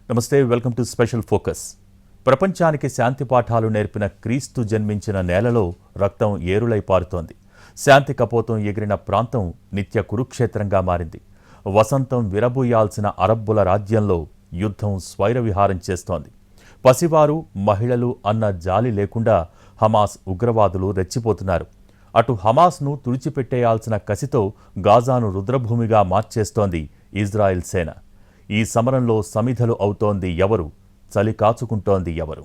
నమస్తే, welcome to special focus. ప్రపంచానికి శాంతి పాఠాలు నేర్పిన క్రీస్తు జన్మించిన నేలలో రక్తం ఏరులై పారుతోంది. శాంతి కపోతం ఎగిరిన ప్రాంతం నిత్య కురుక్షేత్రంగా మారింది. వసంతం విరబూయాల్సిన అరబ్బుల రాజ్యంలో యుద్ధం స్వైరవిహారం చేస్తోంది. పసివారు, మహిళలు అన్న జాలి లేకుండా హమాస్ ఉగ్రవాదులు రెచ్చిపోతున్నారు. అటు హమాస్ను తుడిచిపెట్టేయాల్సిన కసితో గాజాను రుద్రభూమిగా మార్చేస్తోంది ఇజ్రాయెల్ సేన. ఈ సమరంలో సమిధలు అవుతోంది ఎవరు? చలి కాచుకుంటోంది ఎవరు?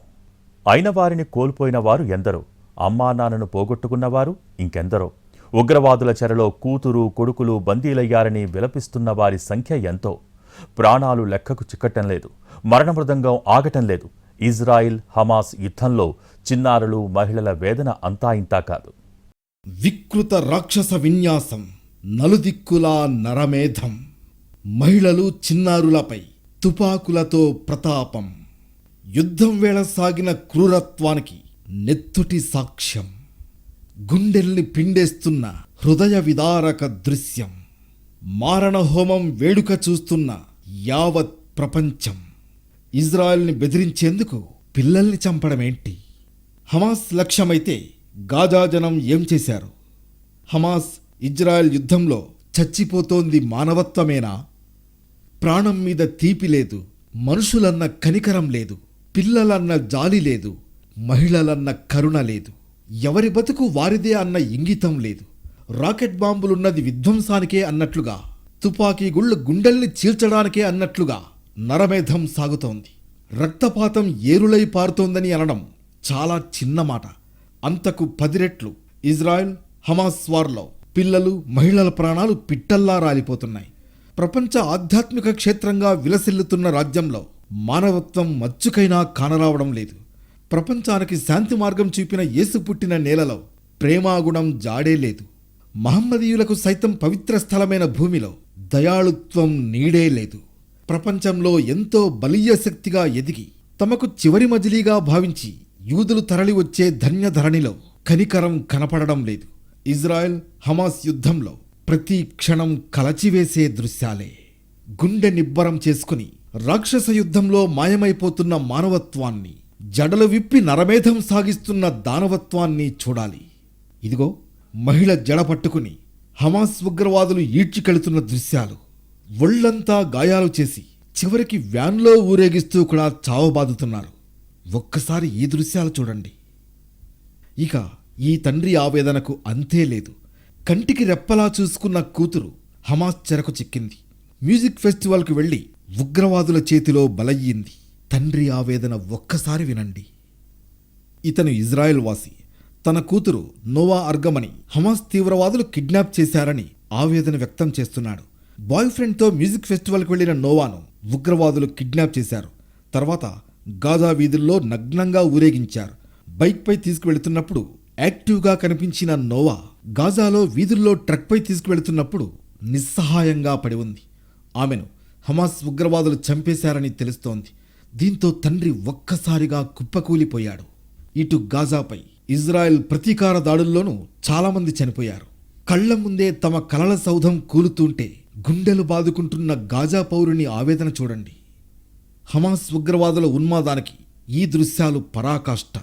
అయిన వారిని కోల్పోయిన వారు ఎందరో, అమ్మా నాన్నను పోగొట్టుకున్నవారు ఇంకెందరో. ఉగ్రవాదుల చెరలో కూతురు, కొడుకులు బందీలయ్యారని విలపిస్తున్న వారి సంఖ్య ఎంతో. ప్రాణాలు లెక్కకు చిక్కటం లేదు, మరణ మృదంగం ఆగటం లేదు. ఇజ్రాయిల్ హమాస్ యుద్ధంలో చిన్నారులు, మహిళల వేదన అంతా ఇంతా కాదు. వికృత రాక్షస విన్యాసం, నలుదిక్కులా నరమేధం, మహిళలు, చిన్నారులపై తుపాకులతో ప్రతాపం, యుద్ధం వేళ సాగిన క్రూరత్వానికి నెత్తుటి సాక్ష్యం, గుండెల్ని పిండేస్తున్న హృదయ విదారక దృశ్యం, మారణహోమం వేడుక చూస్తున్న యావత్ ప్రపంచం. ఇజ్రాయెల్ని బెదిరించేందుకు పిల్లల్ని చంపడమేంటి? హమాస్ లక్ష్యమైతే గాజా జనం ఏం చేశారు? హమాస్ ఇజ్రాయెల్ యుద్ధంలో చచ్చిపోతోంది మానవత్వమేనా? ప్రాణం మీద తీపి లేదు, మనుషులన్న కనికరం లేదు, పిల్లలన్న జాలి లేదు, మహిళలన్న కరుణ లేదు, ఎవరి బతుకు వారిదే అన్న ఇంగితం లేదు. రాకెట్ బాంబులున్నది విధ్వంసానికే అన్నట్లుగా, తుపాకీ గుళ్ళు గుండెల్ని చీల్చడానికే అన్నట్లుగా నరమేధం సాగుతోంది. రక్తపాతం ఏరులై పారుతోందని అనడం చాలా చిన్న మాట. అంతకు 10 రెట్లు ఇజ్రాయెల్ హమాస్ వార్లో పిల్లలు, మహిళల ప్రాణాలు పిట్టల్లా రాలిపోతున్నాయి. ప్రపంచ ఆధ్యాత్మిక క్షేత్రంగా విలసిల్లుతున్న రాజ్యంలో మానవత్వం మచ్చుకైనా కానరావడం లేదు. ప్రపంచానికి శాంతి మార్గం చూపిన యేసు పుట్టిన నేలలో ప్రేమాగుణం జాడే లేదు. మహమ్మదీయులకు సైతం పవిత్ర స్థలమైన భూమిలో దయాళుత్వం నీడే లేదు. ప్రపంచంలో ఎంతో బలీయ శక్తిగా ఎదిగి తమకు చివరి మజిలీగా భావించి యూదులు తరలి వచ్చే ధన్యధరణిలో కనికరం కనపడడం లేదు. ఇజ్రాయెల్ హమాస్ యుద్ధంలో ప్రతి క్షణం కలచివేసే దృశ్యాలే. గుండె నిబ్బరం చేసుకుని రాక్షస యుద్ధంలో మాయమైపోతున్న మానవత్వాన్ని, జడలు విప్పి నరమేధం సాగిస్తున్న దానవత్వాన్ని చూడాలి. ఇదిగో మహిళ జడ పట్టుకుని హమాస్ ఉగ్రవాదులు ఈడ్చికెళుతున్న దృశ్యాలు. ఒళ్లంతా గాయాలు చేసి చివరికి వ్యాన్లో ఊరేగిస్తూ కూడా చావబాదుతున్నారు. ఒక్కసారి ఈ దృశ్యాలు చూడండి. ఇక ఈ తండ్రి ఆవేదనకు అంతే లేదు. కంటికి రెప్పలా చూసుకున్న కూతురు హమాస్ చెరకు చిక్కింది. మ్యూజిక్ ఫెస్టివల్కు వెళ్లి ఉగ్రవాదుల చేతిలో బలయ్యింది. తండ్రి ఆవేదన ఒక్కసారి వినండి. ఇతను ఇజ్రాయెల్ వాసి. తన కూతురు నోవా అర్గమని హమాస్ తీవ్రవాదులు కిడ్నాప్ చేశారని ఆవేదన వ్యక్తం చేస్తున్నాడు. బాయ్ ఫ్రెండ్తో మ్యూజిక్ ఫెస్టివల్కు వెళ్లిన నోవాను ఉగ్రవాదులు కిడ్నాప్ చేశారు. తర్వాత గాజా వీధుల్లో నగ్నంగా ఊరేగించారు. బైక్పై తీసుకువెళుతున్నప్పుడు యాక్టివ్గా కనిపించిన నోవా గాజాలో వీధుల్లో ట్రక్పై తీసుకువెళుతున్నప్పుడు నిస్సహాయంగా పడి ఉంది. ఆమెను హమాస్ ఉగ్రవాదులు చంపేశారని తెలుస్తోంది. దీంతో తండ్రి ఒక్కసారిగా కుప్పకూలిపోయాడు. ఇటు గాజాపై ఇజ్రాయెల్ ప్రతీకార దాడుల్లోనూ చాలామంది చనిపోయారు. కళ్ల ముందే తమ కలల సౌధం కూలుతుంటే గుండెలు బాదుకుంటున్న గాజా పౌరుని ఆవేదన చూడండి. హమాస్ ఉగ్రవాదుల ఉన్మాదానికి ఈ దృశ్యాలు పరాకాష్ట.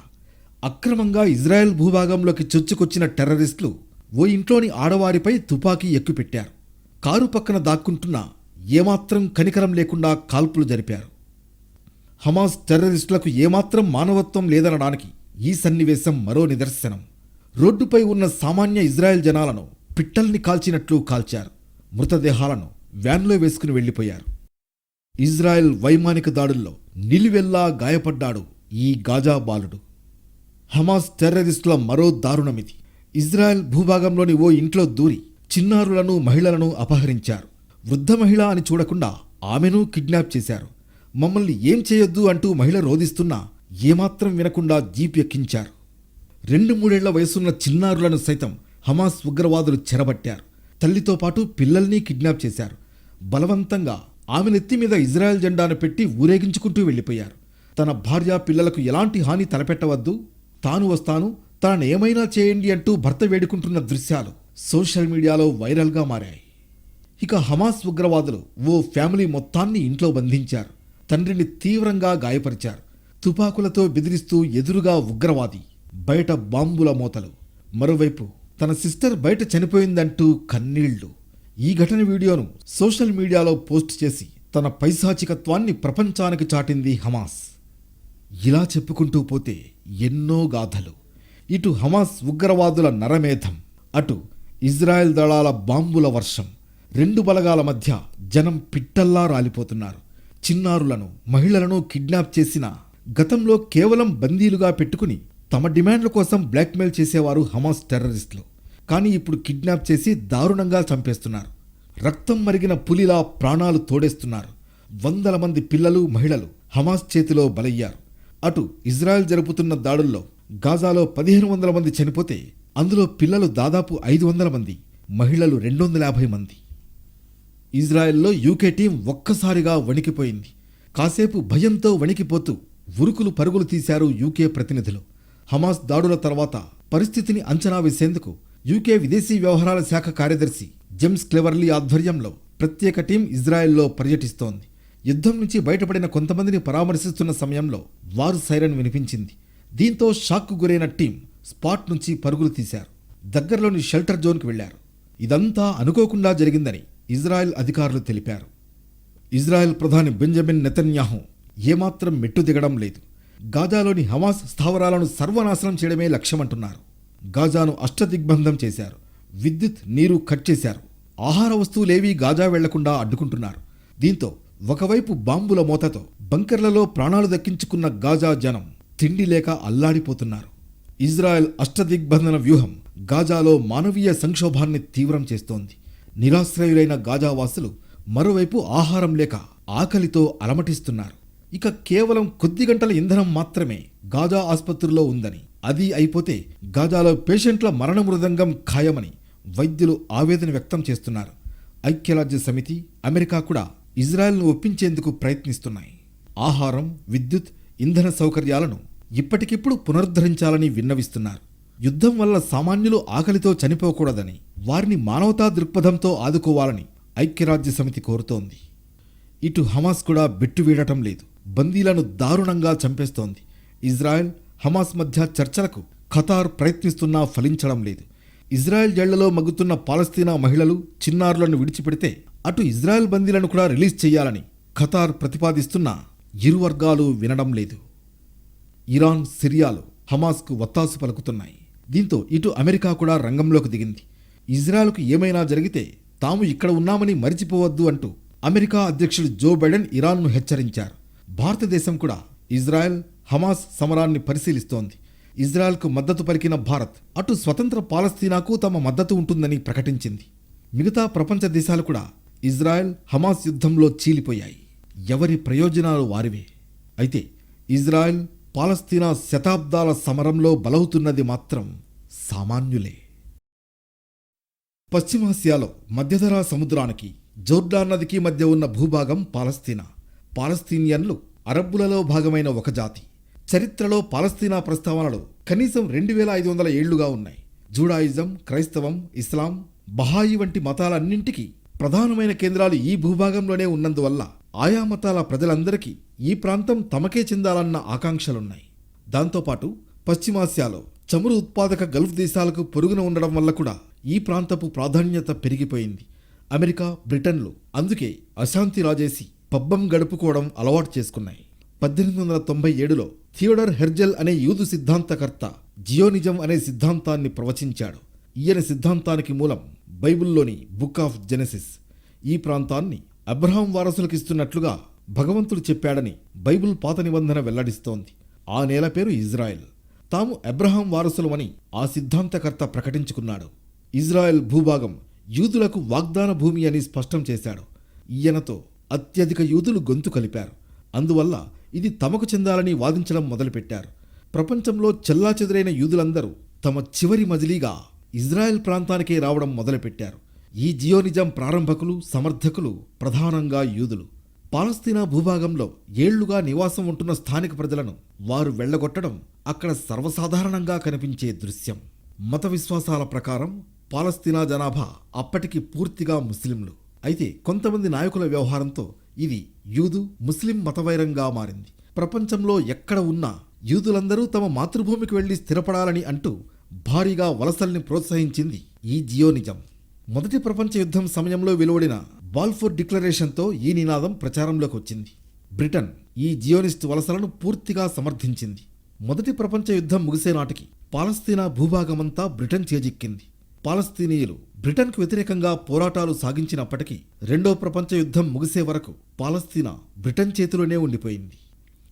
అక్రమంగా ఇజ్రాయెల్ భూభాగంలోకి చొచ్చుకొచ్చిన టెర్రరిస్టులు ఓ ఇంట్లోని ఆడవారిపై తుపాకీ ఎక్కుపెట్టారు. కారు పక్కన దాక్కుంటున్న ఏమాత్రం కనికరం లేకుండా కాల్పులు జరిపారు. హమాస్ టెర్రరిస్టులకు ఏమాత్రం మానవత్వం లేదనడానికి ఈ సన్నివేశం మరో నిదర్శనం. రోడ్డుపై ఉన్న సామాన్య ఇజ్రాయెల్ జనాలను పిట్టల్ని కాల్చినట్లు కాల్చారు. మృతదేహాలను వ్యాన్లో వేసుకుని వెళ్లిపోయారు. ఇజ్రాయెల్ వైమానిక దాడుల్లో నిలువెల్లా గాయపడ్డాడు ఈ గాజా బాలుడు. హమాస్ టెర్రరిస్టుల మరో దారుణమిది. ఇజ్రాయెల్ భూభాగంలోని ఓ ఇంట్లో దూరి చిన్నారులను, మహిళలను అపహరించారు. వృద్ధ మహిళ అని చూడకుండా ఆమెను కిడ్నాప్ చేశారు. మమ్మల్ని ఏం చేయొద్దు అంటూ మహిళ రోధిస్తున్నా ఏమాత్రం వినకుండా జీప్ ఎక్కించారు. 2-3 ఏళ్ల వయసున్న చిన్నారులను సైతం హమాస్ ఉగ్రవాదులు చెరబట్టారు. తల్లితో పాటు పిల్లల్ని కిడ్నాప్ చేశారు. బలవంతంగా ఆమె నెత్తి మీద ఇజ్రాయెల్ జెండాను పెట్టి ఊరేగించుకుంటూ వెళ్లిపోయారు. తన భార్య, పిల్లలకు ఎలాంటి హాని తలపెట్టవద్దు, తాను వస్తాను, తనను ఏమైనా చేయండి అంటూ భర్త వేడుకుంటున్న దృశ్యాలు సోషల్ మీడియాలో వైరల్గా మారాయి. ఇక హమాస్ ఉగ్రవాదులు ఓ ఫ్యామిలీ మొత్తాన్ని ఇంట్లో బంధించారు. తండ్రిని తీవ్రంగా గాయపరిచారు. తుపాకులతో బెదిరిస్తూ ఎదురుగా ఉగ్రవాది, బయట బాంబుల మోతలు. మరోవైపు తన సిస్టర్ బయట చనిపోయిందంటూ కన్నీళ్లు. ఈ ఘటన వీడియోను సోషల్ మీడియాలో పోస్ట్ చేసి తన పైశాచికత్వాన్ని ప్రపంచానికి చాటింది హమాస్. ఇలా చెప్పుకుంటూ పోతే ఎన్నో గాథలు. ఇటు హమాస్ ఉగ్రవాదుల నరమేధం, అటు ఇజ్రాయెల్ దళాల బాంబుల వర్షం. రెండు బలగాల మధ్య జనం పిట్టల్లా రాలిపోతున్నారు. చిన్నారులను, మహిళలను కిడ్నాప్ చేసిన, గతంలో కేవలం బందీలుగా పెట్టుకుని తమ డిమాండ్ల కోసం బ్లాక్మెయిల్ చేసేవారు హమాస్ టెర్రరిస్టులు. కానీ ఇప్పుడు కిడ్నాప్ చేసి దారుణంగా చంపేస్తున్నారు. రక్తం మరిగిన పులిలా ప్రాణాలు తోడేస్తున్నారు. వందల మంది పిల్లలు, మహిళలు హమాస్ చేతిలో బలయ్యారు. అటు ఇజ్రాయెల్ జరుపుతున్న దాడుల్లో గాజాలో 1500 మంది చనిపోతే అందులో పిల్లలు దాదాపు 500 మంది, మహిళలు 250 మంది. ఇజ్రాయెల్లో యూకే టీం ఒక్కసారిగా వణికిపోయింది. కాసేపు భయంతో వణికిపోతూ ఉరుకులు పరుగులు తీశారు యూకే ప్రతినిధులు. హమాస్ దాడుల తర్వాత పరిస్థితిని అంచనా వేసేందుకు యూకే విదేశీ వ్యవహారాల శాఖ కార్యదర్శి జేమ్స్ క్లెవర్లీ ఆధ్వర్యంలో ప్రత్యేక టీం ఇజ్రాయెల్లో పర్యటిస్తోంది. యుద్ధం నుంచి బయటపడిన కొంతమందిని పరామర్శిస్తున్న సమయంలో వారు సైరన్ వినిపించింది. దీంతో షాక్కు గురైన టీం స్పాట్ నుంచి పరుగులు తీశారు. దగ్గరలోని షెల్టర్ జోన్కి వెళ్లారు. ఇదంతా అనుకోకుండా జరిగిందని ఇజ్రాయెల్ అధికారులు తెలిపారు. ఇజ్రాయెల్ ప్రధాని బెంజమిన్ నెతన్యాహు ఏమాత్రం మెట్టు దిగడం లేదు. గాజాలోని హమాస్ స్థావరాలను సర్వనాశనం చేయడమే లక్ష్యమంటున్నారు. గాజాను అష్టదిగ్బంధం చేశారు. విద్యుత్, నీరు కట్ చేశారు. ఆహార వస్తువులేవీ గాజా వెళ్లకుండా అడ్డుకుంటున్నారు. దీంతో ఒకవైపు బాంబుల మోతతో బంకర్లలో ప్రాణాలు దక్కించుకున్న గాజా జనం తిండి లేక అల్లాడిపోతున్నారు. ఇజ్రాయెల్ అష్టదిగ్బంధన వ్యూహం గాజాలో మానవీయ సంక్షోభాన్ని తీవ్రం చేస్తోంది. నిరాశ్రయులైన గాజావాసులు మరోవైపు ఆహారం లేక ఆకలితో అలమటిస్తున్నారు. ఇక కేవలం కొద్ది గంటల ఇంధనం మాత్రమే గాజా ఆసుపత్రిలో ఉందని, అది అయిపోతే గాజాలో పేషెంట్ల మరణ మృదంగం ఖాయమని వైద్యులు ఆవేదన వ్యక్తం చేస్తున్నారు. ఐక్యరాజ్య సమితి, అమెరికా కూడా ఇజ్రాయెల్ను ఒప్పించేందుకు ప్రయత్నిస్తున్నాయి. ఆహారం, విద్యుత్, ఇంధన సౌకర్యాలను ఇప్పటికిప్పుడు పునరుద్ధరించాలని విన్నవిస్తున్నారు. యుద్ధం వల్ల సామాన్యులు ఆకలితో చనిపోకూడదని, వారిని మానవతా దృక్పథంతో ఆదుకోవాలని ఐక్యరాజ్య సమితి కోరుతోంది. ఇటు హమాస్ కూడా బెట్టు వీడటం లేదు. బందీలను దారుణంగా చంపేస్తోంది. ఇజ్రాయెల్, హమాస్ మధ్య చర్చలకు ఖతార్ ప్రయత్నిస్తున్నా ఫలించడం లేదు. ఇజ్రాయెల్ జైళ్లలో మగ్గుతున్న పాలస్తీనా మహిళలు, చిన్నారులను విడిచిపెడితే అటు ఇజ్రాయెల్ బందీలను కూడా రిలీజ్ చేయాలని ఖతార్ ప్రతిపాదిస్తున్నా ఇరు వర్గాలు వినడం లేదు. ఇరాన్, సిరియాలు హమాస్కు వత్తాసు పలుకుతున్నాయి. దీంతో ఇటు అమెరికా కూడా రంగంలోకి దిగింది. ఇజ్రాయెల్కు ఏమైనా జరిగితే తాము ఇక్కడ ఉన్నామని మరిచిపోవద్దు అంటూ అమెరికా అధ్యక్షుడు జో బైడెన్ ఇరాన్ను హెచ్చరించారు. భారతదేశం కూడా ఇజ్రాయెల్, హమాస్ సమరాన్ని పరిశీలిస్తోంది. ఇజ్రాయెల్కు మద్దతు పలికిన భారత్ అటు స్వతంత్ర పాలస్తీనాకు తమ మద్దతు ఉంటుందని ప్రకటించింది. మిగతా ప్రపంచ దేశాలు కూడా ఇజ్రాయెల్, హమాస్ యుద్ధంలో చీలిపోయాయి. ఎవరి ప్రయోజనాలు వారివే. అయితే ఇజ్రాయెల్, పాలస్తీనా శతాబ్దాల సమరంలో బలవుతున్నది మాత్రం సామాన్యులే. పశ్చిమాసియాలో మధ్యధరా సముద్రానికి, జోర్డాన్ నదికి మధ్య ఉన్న భూభాగం పాలస్తీనా. పాలస్తీనియన్లు అరబ్బులలో భాగమైన ఒక జాతి. చరిత్రలో పాలస్తీనా ప్రస్తావనలు కనీసం 2500 ఏళ్లుగా ఉన్నాయి. జూడాయిజం, క్రైస్తవం, ఇస్లాం, బహాయి వంటి మతాలన్నింటికీ ప్రధానమైన కేంద్రాలు ఈ భూభాగంలోనే ఉన్నందువల్ల ఆయా మతాల ప్రజలందరికీ ఈ ప్రాంతం తమకే చెందాలన్న ఆకాంక్షలున్నాయి. దాంతోపాటు పశ్చిమాసియాలో చమురు ఉత్పాదక గల్ఫ్ దేశాలకు పొరుగున ఉండడం వల్ల కూడా ఈ ప్రాంతపు ప్రాధాన్యత పెరిగిపోయింది. అమెరికా, బ్రిటన్లు అందుకే అశాంతి రాజేసి పబ్బం గడుపుకోవడం అలవాటు చేసుకున్నాయి. 1897లో థియోడర్ హెర్జెల్ అనే యూదు సిద్ధాంతకర్త జియోనిజం అనే సిద్ధాంతాన్ని ప్రవచించాడు. ఈయన సిద్ధాంతానికి మూలం బైబిల్లోని బుక్ ఆఫ్ జెనెసిస్. ఈ ప్రాంతాన్ని అబ్రహాం వారసులకు ఇస్తున్నట్లుగా భగవంతుడు చెప్పాడని బైబిల్ పాత నిబంధన వెల్లడిస్తోంది. ఆ నేల పేరు ఇజ్రాయెల్. తాము అబ్రహాం వారసులమని ఆ సిద్ధాంతకర్త ప్రకటించుకున్నాడు. ఇజ్రాయెల్ భూభాగం యూదులకు వాగ్దాన భూమి అని స్పష్టం చేశాడు. ఈయనతో అత్యధిక యూదులు గొంతు కలిపారు. అందువల్ల ఇది తమకు చెందాలని వాదించడం మొదలుపెట్టారు. ప్రపంచంలో చెల్లాచెదురైన యూదులందరూ తమ చివరి మజిలీగా ఇజ్రాయెల్ ప్రాంతానికే రావడం మొదలుపెట్టారు. ఈ జియోనిజం ప్రారంభకులు, సమర్థకులు ప్రధానంగా యూదులు. పాలస్తీనా భూభాగంలో ఏళ్లుగా నివాసం ఉంటున్న స్థానిక ప్రజలను వారు వెళ్లగొట్టడం అక్కడ సర్వసాధారణంగా కనిపించే దృశ్యం. మత విశ్వాసాల ప్రకారం పాలస్తీనా జనాభా అప్పటికి పూర్తిగా ముస్లింలు. అయితే కొంతమంది నాయకుల వ్యవహారంతో ఇది యూదు ముస్లిం మతవైరంగా మారింది. ప్రపంచంలో ఎక్కడ ఉన్నా యూదులందరూ తమ మాతృభూమికి వెళ్లి స్థిరపడాలని అంటూ భారీగా వలసల్ని ప్రోత్సహించింది ఈ జియోనిజం. మొదటి ప్రపంచ యుద్ధం సమయంలో వెలువడిన బాల్ఫోర్ డిక్లరేషన్తో ఈ నినాదం ప్రచారంలోకి వచ్చింది. బ్రిటన్ ఈ జియోనిస్ట్ వలసలను పూర్తిగా సమర్థించింది. మొదటి ప్రపంచ యుద్ధం ముగిసే నాటికి పాలస్తీనా భూభాగమంతా బ్రిటన్ చేజిక్కింది. పాలస్తీనీయులు బ్రిటన్కు వ్యతిరేకంగా పోరాటాలు సాగించినప్పటికీ రెండో ప్రపంచ యుద్ధం ముగిసే వరకు పాలస్తీనా బ్రిటన్ చేతిలోనే ఉండిపోయింది.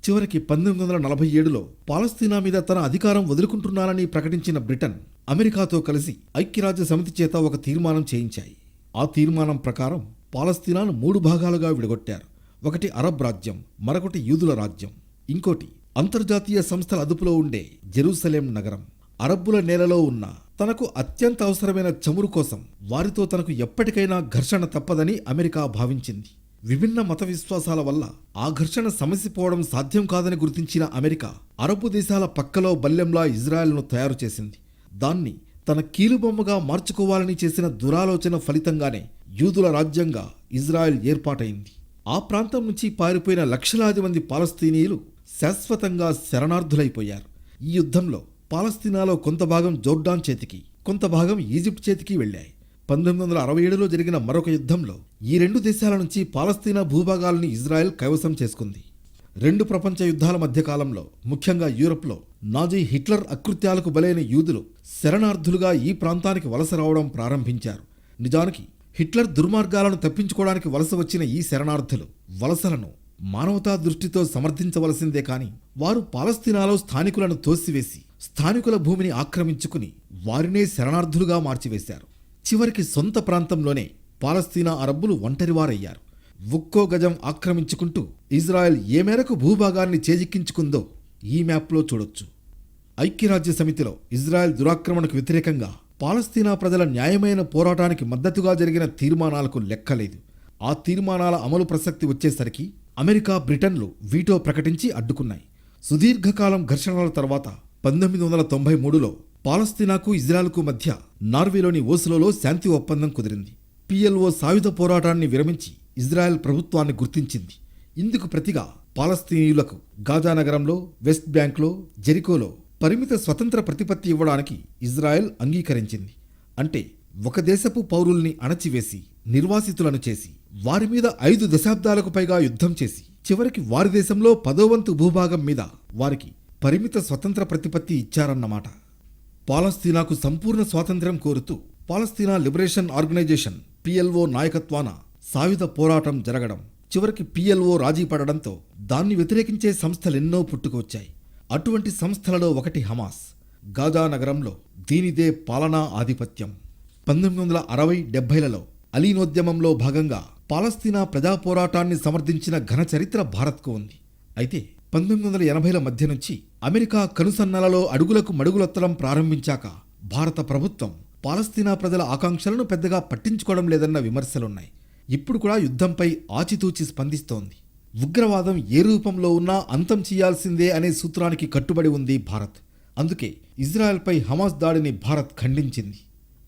చివరికి 1947లో పాలస్తీనా మీద తన అధికారం వదులుకుంటున్నానని ప్రకటించిన బ్రిటన్ అమెరికాతో కలిసి ఐక్యరాజ్య సమితి చేత ఒక తీర్మానం చేయించాయి. ఆ తీర్మానం ప్రకారం పాలస్తీనాను 3 భాగాలుగా విడగొట్టారు. ఒకటి అరబ్ రాజ్యం, మరొకటి యూదుల రాజ్యం, ఇంకోటి అంతర్జాతీయ సంస్థల అదుపులో ఉండే జెరూసలేం నగరం. అరబ్బుల నేలలో ఉన్న తనకు అత్యంత అవసరమైన చమురు కోసం వారితో తనకు ఎప్పటికైనా ఘర్షణ తప్పదని అమెరికా భావించింది. విభిన్న మత విశ్వాసాల వల్ల ఆ ఘర్షణ సమసిపోవడం సాధ్యం కాదని గుర్తించిన అమెరికా అరబ్బు దేశాల పక్కలో బల్లెంలా ఇజ్రాయెల్ను తయారు చేసింది. దాన్ని తన కీలుబొమ్మగా మార్చుకోవాలని చేసిన దురాలోచన ఫలితంగానే యూదుల రాజ్యంగా ఇజ్రాయెల్ ఏర్పాటైంది. ఆ ప్రాంతం నుంచి పారిపోయిన లక్షలాది మంది పాలస్తీనీయులు శాశ్వతంగా శరణార్థులైపోయారు. ఈ యుద్ధంలో పాలస్తీనాలో కొంత భాగం జోర్డాన్ చేతికి, కొంత భాగం ఈజిప్ట్ చేతికి వెళ్లాయి. 1967లో జరిగిన మరొక యుద్ధంలో ఈ 2 దేశాల నుంచి పాలస్తీనా భూభాగాలను ఇజ్రాయెల్ కైవసం చేసుకుంది. 2 ప్రపంచ యుద్ధాల మధ్య కాలంలో ముఖ్యంగా యూరప్లో నాజీ హిట్లర్ అకృత్యాలకు బలైన యూదులు శరణార్థులుగా ఈ ప్రాంతానికి వలస రావడం ప్రారంభించారు. నిజానికి హిట్లర్ దుర్మార్గాలను తప్పించుకోవడానికి వలస వచ్చిన ఈ శరణార్థులు వలసలను మానవతా దృష్టితో సమర్థించవలసిందే కాని వారు పాలస్తీనాలో స్థానికులను తోసివేసి స్థానికుల భూమిని ఆక్రమించుకుని వారినే శరణార్థులుగా మార్చివేశారు. చివరికి సొంత ప్రాంతంలోనే పాలస్తీనా అరబ్బులు ఒంటరివారయ్యారు. ఒక్కో గజం ఆక్రమించుకుంటూ ఇజ్రాయెల్ ఏ మేరకు భూభాగాన్ని చేజిక్కించుకుందో ఈ మ్యాప్లో చూడొచ్చు. ఐక్యరాజ్య సమితిలో ఇజ్రాయెల్ దురాక్రమణకు వ్యతిరేకంగా పాలస్తీనా ప్రజల న్యాయమైన పోరాటానికి మద్దతుగా జరిగిన తీర్మానాలకు లెక్కలేదు. ఆ తీర్మానాల అమలు ప్రసక్తి వచ్చేసరికి అమెరికా, బ్రిటన్లు వీటో ప్రకటించి అడ్డుకున్నాయి. సుదీర్ఘకాలం ఘర్షణల తర్వాత 1993లో పాలస్తీనాకు ఇజ్రాయెల్కు మధ్య నార్వేలోని ఓస్లోలో శాంతి ఒప్పందం కుదిరింది. PLO సాయుధ పోరాటాన్ని విరమించి ఇజ్రాయెల్ ప్రభుత్వాన్ని గుర్తించింది. ఇందుకు ప్రతిగా పాలస్తీనీయులకు గాజా నగరంలో, వెస్ట్ బ్యాంక్లో, జెరికోలో పరిమిత స్వతంత్ర ప్రతిపత్తి ఇవ్వడానికి ఇజ్రాయెల్ అంగీకరించింది. అంటే ఒక దేశపు పౌరుల్ని అణచివేసి నిర్వాసితులను చేసి వారి మీద 5 దశాబ్దాలకు పైగా యుద్ధం చేసి చివరికి వారి దేశంలో 10వ వంతు భూభాగం మీద వారికి పరిమిత స్వతంత్ర ప్రతిపత్తి ఇచ్చారన్నమాట. పాలస్తీనాకు సంపూర్ణ స్వాతంత్ర్యం కోరుతూ పాలస్తీనా లిబరేషన్ ఆర్గనైజేషన్ PLO నాయకత్వాన సాయుధ పోరాటం జరగడం, చివరికి PLO రాజీ పడడంతో దాన్ని వ్యతిరేకించే సంస్థలెన్నో పుట్టుకొచ్చాయి. అటువంటి సంస్థలలో ఒకటి హమాస్. గాజా నగరంలో దీనిదే పాలనా ఆధిపత్యం. 1960-70లలో అలీనోద్యమంలో భాగంగా పాలస్తీనా ప్రజా పోరాటాన్ని సమర్థించిన ఘన చరిత్ర భారత్కు ఉంది. అయితే 1980ల మధ్య నుంచి అమెరికా కనుసన్నలలో అడుగులకు మడుగులొత్తడం ప్రారంభించాక భారత ప్రభుత్వం పాలస్తీనా ప్రజల ఆకాంక్షలను పెద్దగా పట్టించుకోవడం లేదన్న విమర్శలున్నాయి. ఇప్పుడు కూడా యుద్ధంపై ఆచితూచి స్పందిస్తోంది. ఉగ్రవాదం ఏ రూపంలో ఉన్నా అంతం చేయాల్సిందే అనే సూత్రానికి కట్టుబడి ఉంది భారత్. అందుకే ఇజ్రాయెల్పై హమాస్ దాడిని భారత్ ఖండించింది.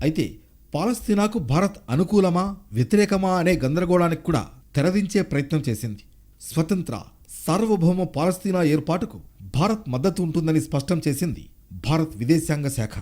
అయితే పాలస్తీనాకు భారత్ అనుకూలమా వ్యతిరేకమా అనే గందరగోళానికి కూడా తెరదించే ప్రయత్నం చేసింది. స్వతంత్ర సార్వభౌమ పాలస్తీనా ఏర్పాటుకు భారత్ మద్దతు ఉంటుందని స్పష్టం చేసింది భారత్ విదేశాంగ శాఖ.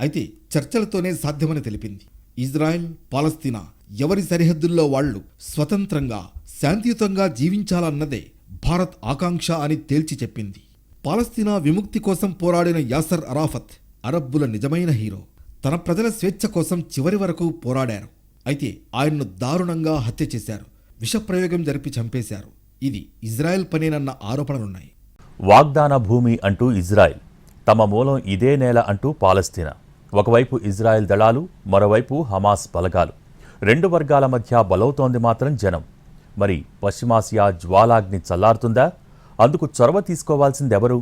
అయితే చర్చలతోనే సాధ్యమని తెలిపింది. ఇజ్రాయెల్, పాలస్తీనా ఎవరి సరిహద్దుల్లో వాళ్లు స్వతంత్రంగా శాంతియుతంగా జీవించాలన్నదే భారత్ ఆకాంక్ష అని తేల్చి చెప్పింది. పాలస్తీనా విముక్తి కోసం పోరాడిన యాసర్ అరాఫత్ అరబ్బుల నిజమైన హీరో. తన ప్రజల స్వేచ్ఛ కోసం చివరి వరకు పోరాడారు. అయితే ఆయన్ను దారుణంగా హత్య చేశారు, విషప్రయోగం జరిపి చంపేశారు. ఇది ఇజ్రాయెల్ పనేనన్న ఆరోపణలున్నాయి. వాగ్దాన భూమి అంటూ ఇజ్రాయెల్, తమ మూలం ఇదే నేల అంటూ పాలస్తీనా. ఒకవైపు ఇజ్రాయెల్ దళాలు, మరోవైపు హమాస్ బలగాలు. 2 వర్గాల మధ్య బలవుతోంది మాత్రం జనం. మరి పశ్చిమాసియా జ్వాలాగ్ని చల్లారుతుందా? అందుకు చొరవ తీసుకోవాల్సిందెవరు?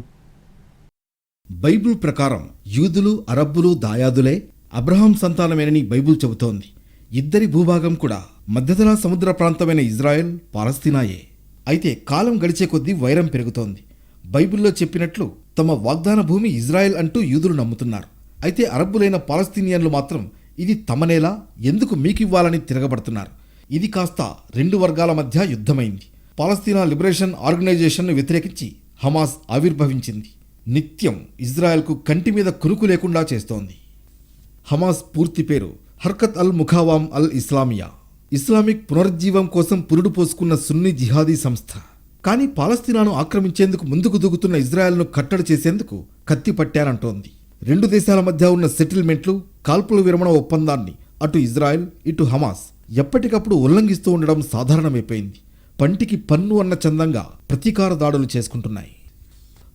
బైబిల్ ప్రకారం యూదులు, అరబ్బులు దాయాదులే, అబ్రహాం సంతానమేనని బైబిల్ చెబుతోంది. ఇద్దరి భూభాగం కూడా మధ్యధరా సముద్ర ప్రాంతమైన ఇజ్రాయెల్, పాలస్తీనాయే. అయితే కాలం గడిచే కొద్దీ వైరం పెరుగుతోంది. బైబిల్లో చెప్పినట్లు తమ వాగ్దాన భూమి ఇజ్రాయెల్ అంటూ యూదులు నమ్ముతున్నారు. అయితే అరబ్బులైన పాలస్తీనియన్లు మాత్రం ఇది తమనేలా, ఎందుకు మీకివ్వాలని తిరగబడుతున్నారు. ఇది కాస్త 2 వర్గాల మధ్య యుద్ధమైంది. పాలస్తీనా లిబరేషన్ ఆర్గనైజేషన్ను వ్యతిరేకించి హమాస్ ఆవిర్భవించింది. నిత్యం ఇజ్రాయెల్కు కంటి మీద కునుకు లేకుండా చేస్తోంది. హమాస్ పూర్తి పేరు హర్కత్ అల్ ముఖావామ్ అల్ ఇస్లామియా. ఇస్లామిక్ పునరుజ్జీవం కోసం పురుడు పోసుకున్న సున్నీ జిహాదీ సంస్థ. కానీ పాలస్తీనాను ఆక్రమించేందుకు ముందుకు దూకుతున్న ఇజ్రాయెల్ను కట్టడి చేసేందుకు కత్తి పట్టానంటోంది. రెండు దేశాల మధ్య ఉన్న సెటిల్మెంట్లు, కాల్పుల విరమణ ఒప్పందాన్ని అటు ఇజ్రాయెల్ ఇటు హమాస్ ఎప్పటికప్పుడు ఉల్లంఘిస్తూ ఉండడం సాధారణమైపోయింది. పంటికి పన్ను అన్న చందంగా ప్రతీకార దాడులు చేసుకుంటున్నాయి.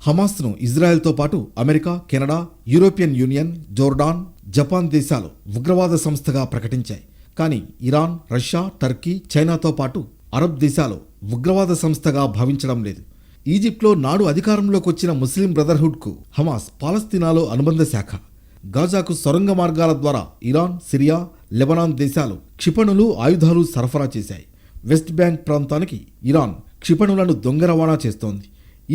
హమాస్ను ఇజ్రాయెల్తో పాటు America, Canada, European union, Jordan, Japan దేశాలు ఉగ్రవాద సంస్థగా ప్రకటించాయి. కానీ ఇరాన్, రష్యా, టర్కీ, చైనాతో పాటు అరబ్ దేశాలు ఉగ్రవాద సంస్థగా భావించడం లేదు. ఈజిప్ట్లో నాడు అధికారంలోకి వచ్చిన ముస్లిం బ్రదర్హుడ్కు హమాస్ పాలస్తీనాలో అనుబంధ శాఖ. గాజాకు సొరంగ మార్గాల ద్వారా ఇరాన్, సిరియా, లెబనాన్ దేశాలు క్షిపణులు, ఆయుధాలు సరఫరా చేశాయి. వెస్ట్ బ్యాంక్ ప్రాంతానికి ఇరాన్ క్షిపణులను దొంగ రవాణా చేస్తోంది.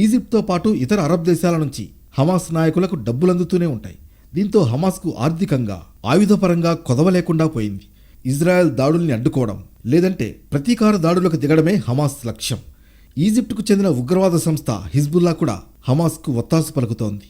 ఈజిప్ట్తో పాటు ఇతర అరబ్ దేశాల నుంచి హమాస్ నాయకులకు డబ్బులందుతూనే ఉంటాయి. దీంతో హమాస్కు ఆర్థికంగా, ఆయుధపరంగా కొదవ లేకుండా పోయింది. ఇజ్రాయెల్ దాడుల్ని అడ్డుకోవడం లేదంటే ప్రతీకార దాడులకు దిగడమే హమాస్ లక్ష్యం. ఈజిప్టుకు చెందిన ఉగ్రవాద సంస్థ హిజ్బుల్లా కూడా హమాస్కు ఒత్తాసు పలుకుతోంది.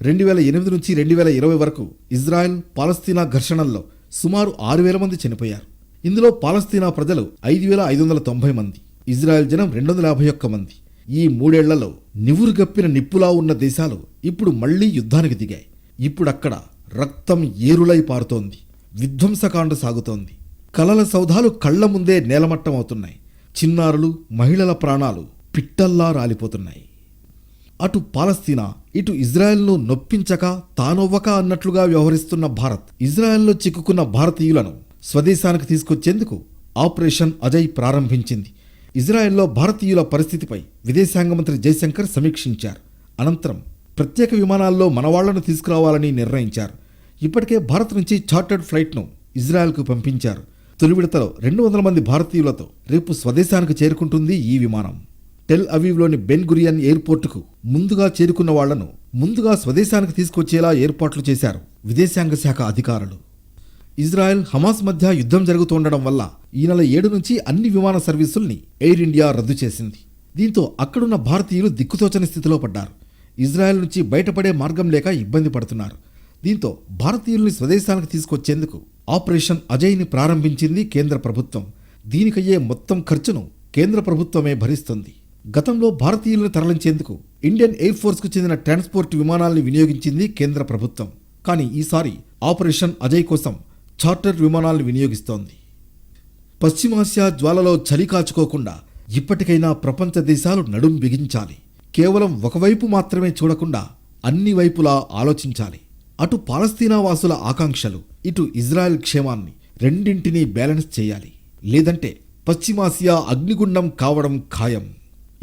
2008 నుంచి 2020 వరకు ఇజ్రాయెల్ పాలస్తీనా ఘర్షణల్లో సుమారు 6,000 మంది చనిపోయారు. ఇందులో పాలస్తీనా ప్రజలు 5,590 మంది, ఇజ్రాయెల్ జనం 251 మంది. ఈ మూడేళ్లలో నివురుగప్పిన నిప్పులా ఉన్న దేశాలు ఇప్పుడు మళ్లీ యుద్ధానికి దిగాయి. ఇప్పుడక్కడ రక్తం ఏరులై పారుతోంది. విధ్వంసకాండ సాగుతోంది. కలల సౌధాలు కళ్ల ముందే నేలమట్టం అవుతున్నాయి. చిన్నారులు, మహిళల ప్రాణాలు పిట్టల్లా రాలిపోతున్నాయి. అటు పాలస్తీనా, ఇటు ఇజ్రాయెల్ను నొప్పించక తానొవ్వక అన్నట్లుగా వ్యవహరిస్తున్న భారత్, ఇజ్రాయెల్లో చిక్కుకున్న భారతీయులను స్వదేశానికి తీసుకొచ్చేందుకు ఆపరేషన్ అజయ్ ప్రారంభించింది. ఇజ్రాయెల్లో భారతీయుల పరిస్థితిపై విదేశాంగ మంత్రి జైశంకర్ సమీక్షించారు. అనంతరం ప్రత్యేక విమానాల్లో మనవాళ్లను తీసుకురావాలని నిర్ణయించారు. ఇప్పటికే భారత్ నుంచి చార్టర్డ్ ఫ్లైట్ను ఇజ్రాయెల్కు పంపించారు. తొలి విడతలో 200 మంది భారతీయులతో రేపు స్వదేశానికి చేరుకుంటుంది ఈ విమానం. టెల్ అవీవ్లోని బెన్ గురియన్ ఎయిర్పోర్టుకు ముందుగా చేరుకున్న వాళ్లను ముందుగా స్వదేశానికి తీసుకొచ్చేలా ఏర్పాట్లు చేశారు విదేశాంగ శాఖ అధికారులు. ఇజ్రాయెల్, హమాస్ మధ్య యుద్ధం జరుగుతుండడం వల్ల ఈ నెల 7 నుంచి అన్ని విమాన సర్వీసుల్ని ఎయిర్ ఇండియా రద్దు చేసింది. దీంతో అక్కడున్న భారతీయులు దిక్కుతోచని స్థితిలో పడ్డారు. ఇజ్రాయెల్ నుంచి బయటపడే మార్గం లేక ఇబ్బంది పడుతున్నారు. దీంతో భారతీయుల్ని స్వదేశానికి తీసుకొచ్చేందుకు ఆపరేషన్ అజయ్ని ప్రారంభించింది కేంద్ర ప్రభుత్వం. దీనికయ్యే మొత్తం ఖర్చును కేంద్ర ప్రభుత్వమే భరిస్తుంది. గతంలో భారతీయులను తరలించేందుకు ఇండియన్ ఎయిర్ ఫోర్స్కు చెందిన ట్రాన్స్పోర్ట్ విమానాల్ని వినియోగించింది కేంద్ర ప్రభుత్వం. కానీ ఈసారి ఆపరేషన్ అజయ్ కోసం చార్టర్ విమానాలను వినియోగిస్తోంది. పశ్చిమాసియా జ్వాలలో చలి కాచుకోకుండా ఇప్పటికైనా ప్రపంచ దేశాలు నడుం బిగించాలి. కేవలం ఒకవైపు మాత్రమే చూడకుండా అన్ని వైపులా ఆలోచించాలి. అటు పాలస్తీనా వాసుల ఆకాంక్షలు, ఇటు ఇజ్రాయెల్ క్షేమాన్ని రెండింటినీ బ్యాలెన్స్ చేయాలి. లేదంటే పశ్చిమాసియా అగ్నిగుండం కావడం ఖాయం.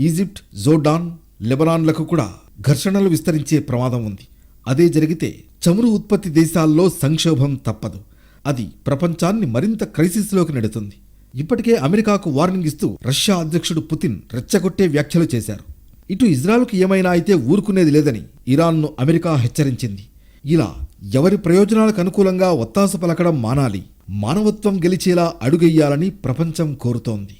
ఈజిప్ట్, జోర్డాన్, లెబనాన్లకు కూడా ఘర్షణలు విస్తరించే ప్రమాదం ఉంది. అదే జరిగితే చమురు ఉత్పత్తి దేశాల్లో సంక్షోభం తప్పదు. అది ప్రపంచాన్ని మరింత క్రైసిస్లోకి నెడుతుంది. ఇప్పటికే అమెరికాకు వార్నింగ్ ఇస్తూ రష్యా అధ్యక్షుడు పుతిన్ రెచ్చగొట్టే వ్యాఖ్యలు చేశారు. ఇటు ఇజ్రాయెల్కు ఏమైనా అయితే ఊరుకునేది లేదని ఇరాన్ను అమెరికా హెచ్చరించింది. ఇలా ఎవరి ప్రయోజనాలకు అనుకూలంగా ఒత్తాసు పలకడం మానాలి. మానవత్వం గెలిచేలా అడుగెయ్యాలని ప్రపంచం కోరుతోంది.